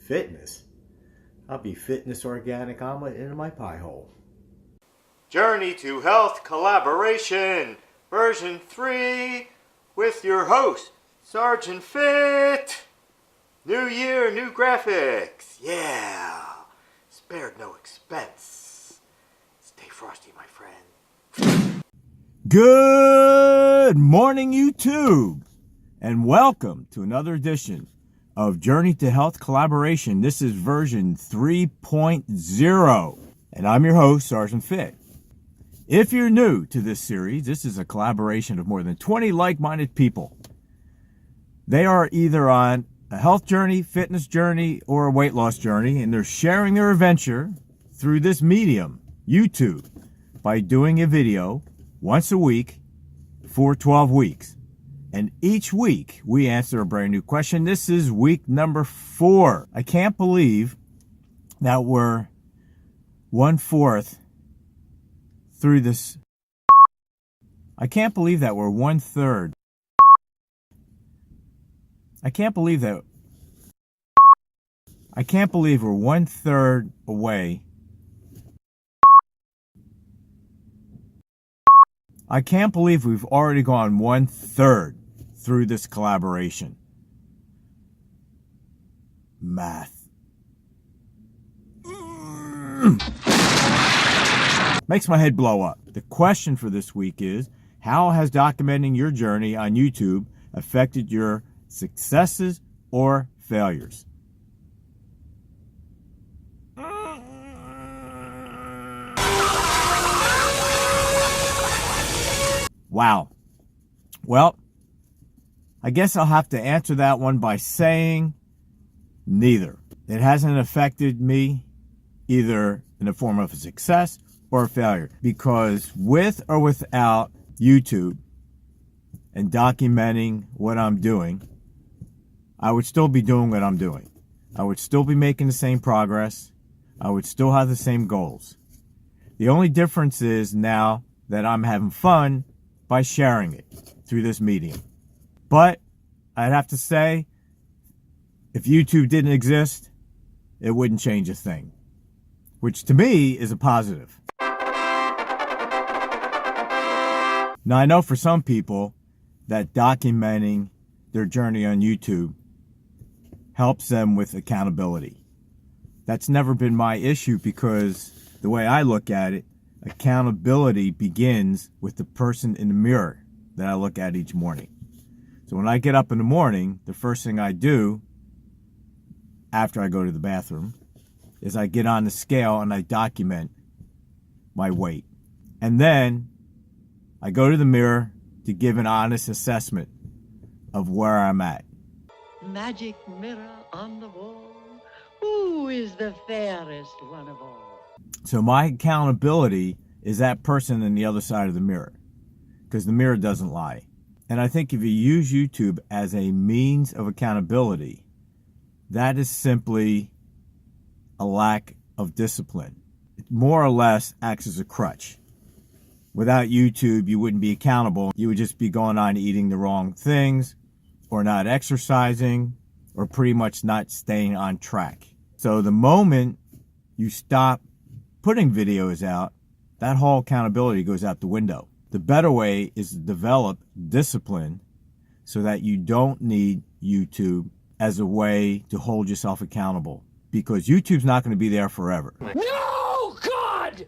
Fitness? I'll be fitness organic omelet into my pie hole. Journey to Health Collaboration, version 3, with your host, Sergeant Fit. New year, new graphics. Yeah. Spared no expense. Stay frosty, my friend. Good morning, YouTube, and welcome to another edition of Journey to Health Collaboration. This is version 3.0, and I'm your host, Sergeant Fit. If you're new to this series, this is a collaboration of more than 20 like-minded people. They are either on a health journey, fitness journey, or a weight loss journey, and they're sharing their adventure through this medium, YouTube, by doing a video once a week for 12 weeks. And each week, we answer a brand new question. This is week number 4. I can't believe that we're 1/4 through this. I can't believe that we're 1/3. I can't believe we're 1/3 away. I can't believe we've already gone 1/3 through this collaboration. Math. Makes my head blow up. The question for this week is, how has documenting your journey on YouTube affected your successes or failures? Wow. Well, I guess I'll have to answer that one by saying neither. It hasn't affected me either in the form of a success or a failure, because with or without YouTube and documenting what I'm doing, I would still be doing what I'm doing. I would still be making the same progress. I would still have the same goals. The only difference is now that I'm having fun by sharing it through this medium. But I'd have to say, if YouTube didn't exist, it wouldn't change a thing, which to me is a positive. Now, I know for some people that documenting their journey on YouTube helps them with accountability. That's never been my issue, because the way I look at it, accountability begins with the person in the mirror that I look at each morning. So when I get up in the morning, the first thing I do after I go to the bathroom is I get on the scale and I document my weight. And then I go to the mirror to give an honest assessment of where I'm at. Magic mirror on the wall, who is the fairest one of all? So my accountability is that person on the other side of the mirror, because the mirror doesn't lie. And I think if you use YouTube as a means of accountability, that is simply a lack of discipline. It more or less acts as a crutch. Without YouTube, you wouldn't be accountable. You would just be going on eating the wrong things, or not exercising, or pretty much not staying on track. So the moment you stop putting videos out, that whole accountability goes out the window. The better way is to develop discipline so that you don't need YouTube as a way to hold yourself accountable, because YouTube's not going to be there forever. No, God!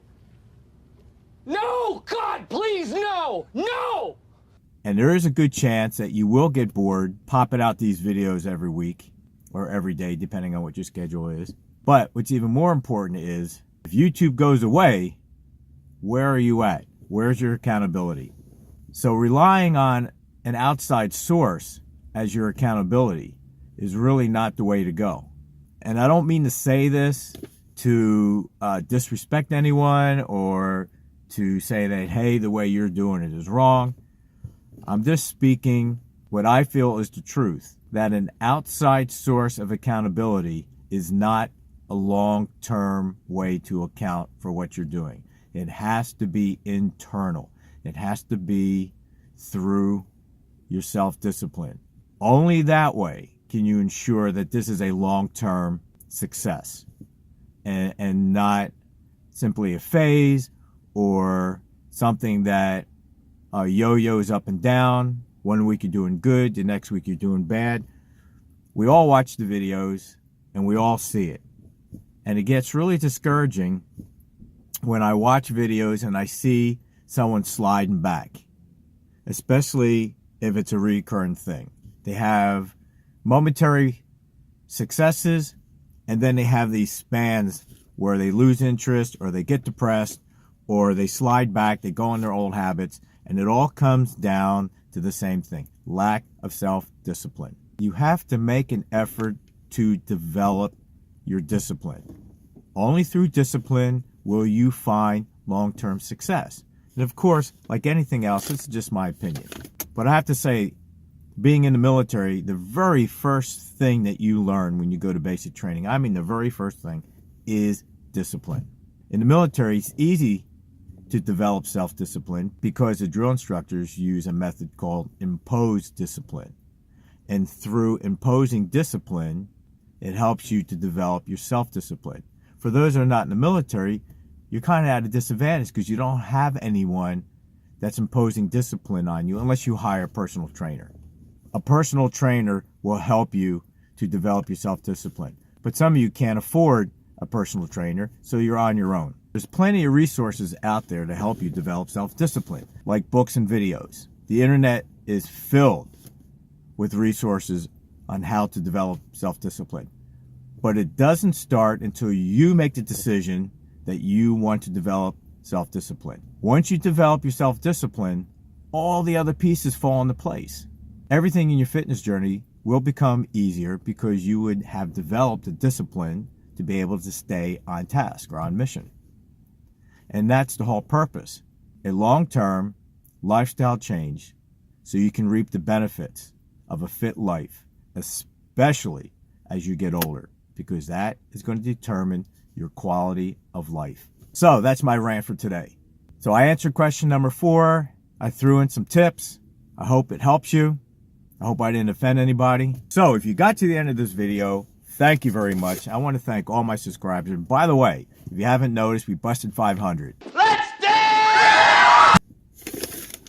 No, God, please, no! No! And there is a good chance that you will get bored popping out these videos every week or every day, depending on what your schedule is. But what's even more important is, if YouTube goes away, where are you at? Where's your accountability? So relying on an outside source as your accountability is really not the way to go. And I don't mean to say this to disrespect anyone or to say that, hey, the way you're doing it is wrong. I'm just speaking what I feel is the truth, that an outside source of accountability is not a long-term way to account for what you're doing. It has to be internal. It has to be through your self-discipline. Only that way can you ensure that this is a long-term success and not simply a phase or something that yo-yos up and down. One week you're doing good, the next week you're doing bad. We all watch the videos and we all see it. And it gets really discouraging when I watch videos and I see someone sliding back, especially if it's a recurring thing. They have momentary successes and then they have these spans where they lose interest or they get depressed or they slide back, they go on their old habits, and it all comes down to the same thing: lack of self-discipline. You have to make an effort to develop your discipline. Only through discipline will you find long-term success. And of course, like anything else, this is just my opinion. But I have to say, being in the military, the very first thing that you learn when you go to basic training, I mean the very first thing, is discipline. In the military, it's easy to develop self-discipline because the drill instructors use a method called imposed discipline. And through imposing discipline, it helps you to develop your self-discipline. For those who are not in the military, you're kind of at a disadvantage because you don't have anyone that's imposing discipline on you unless you hire a personal trainer. A personal trainer will help you to develop your self-discipline. But some of you can't afford a personal trainer, so you're on your own. There's plenty of resources out there to help you develop self-discipline, like books and videos. The internet is filled with resources on how to develop self-discipline. But it doesn't start until you make the decision that you want to develop self-discipline. Once you develop your self-discipline, all the other pieces fall into place. Everything in your fitness journey will become easier because you would have developed a discipline to be able to stay on task or on mission. And that's the whole purpose. A long-term lifestyle change so you can reap the benefits of a fit life, especially as you get older, because that is going to determine your quality of life. So that's my rant for today. So I answered question number 4. I threw in some tips. I hope it helps you. I hope I didn't offend anybody. So if you got to the end of this video, thank you very much. I want to thank all my subscribers. And by the way, if you haven't noticed, we busted 500. Let's dance!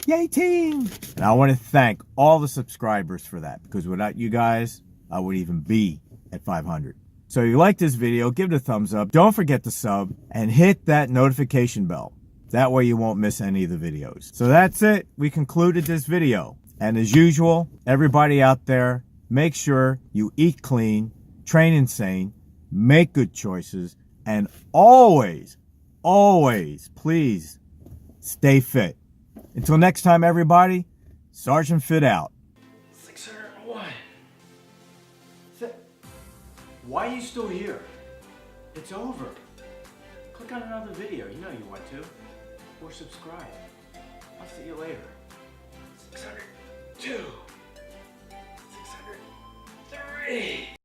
Yay, team! And I want to thank all the subscribers for that, because without you guys, I would even be at 500. So if you like this video, give it a thumbs up. Don't forget to sub and hit that notification bell. That way you won't miss any of the videos. So that's it. We concluded this video. And as usual, everybody out there, make sure you eat clean, train insane, make good choices, and always, always, please stay fit. Until next time, everybody, Sergeant Fit out. 601. Why are you still here? It's over. Click on another video. You know you want to. Or subscribe. I'll see you later. 602. 603.